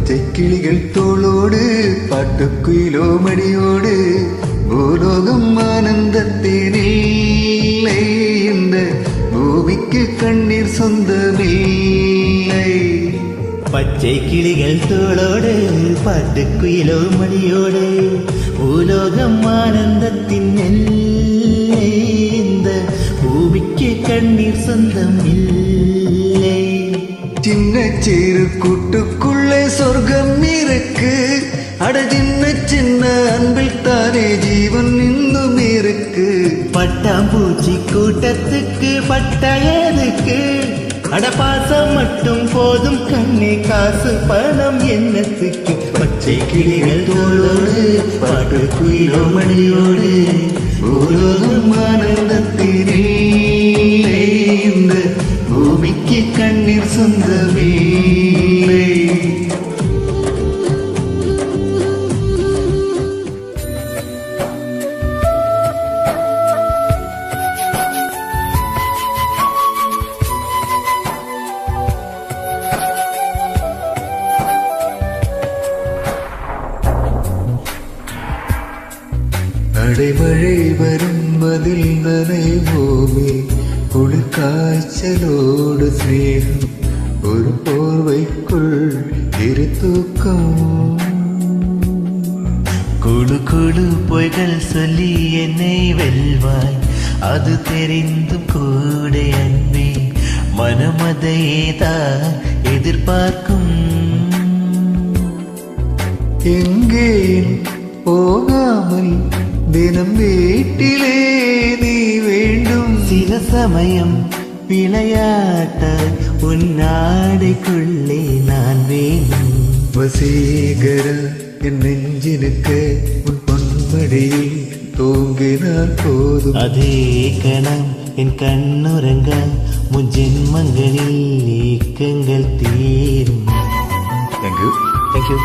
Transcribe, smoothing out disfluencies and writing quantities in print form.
പച്ചക്കിളികൾ തോളോട് പാട്ടുക്കുയിലോ മടിയോട് ഭൂലോകം ആനന്ദത്തിനില്ലേ இந்த பூமிக்கு கண்ணீர் சொந்தமில்லை பச்சை கிளிகள் தோளோடு பாட்டுக்குயிலோ மடியோடு பூலோகம் ஆனந்தத்தின் எல்லை இந்த பூமிக்கு கண்ணீர் சொந்தம் இல்லை சின்ன சேரு கூட்டுக்குள்ளே சொர்க்கம் இருக்கு அட சின்ன சின்ன அன்பில் தானே ஜீவன் இன்னும் இருக்கு பட்டாம்பூச்சி கூட்டத்துக்கு பட்டயதுக்கு அட பாசம் மட்டும் போதும் கண்ணே காசு பணம் என்னத்துக்கு பச்சை கிளிகள் தோளோடு பாட்டுக்குயிலோ மடியோடு பூலோகம் ஆனந்தத்தினில்லை இந்த பூமிக்கு கண்ணீர் சொந்தமில்லை அடைமழை வரும் அதில் நனைவோமே குளிர் காய்ச்சலோடு ஸ்நேகம் ஒரு போர்வைக்குள் இரு தூக்கம் குழு குழு பொய்கள் சொல்லி என்னை வெல்வாய் அது தெரிந்தும் கூட அன்பே மனமதையேதான் எதிர்பார்க்கும் எங்கே போகாமல் தினம் வீட்டிலே நீ வேண்டும் சில சமயம் விளையாட்ட உன்னாடைக்குள்ளே நான் வேண்டும் வசீகர என் நெஞ்சினுக்கு உன் பொன்மடியில் தூங்கினால் போதும் அதே கணம் என் கண்ணுறங்க முன் ஜென்மங்களில் ஏக்கங்கள் தீரும். தேங்க்யூ.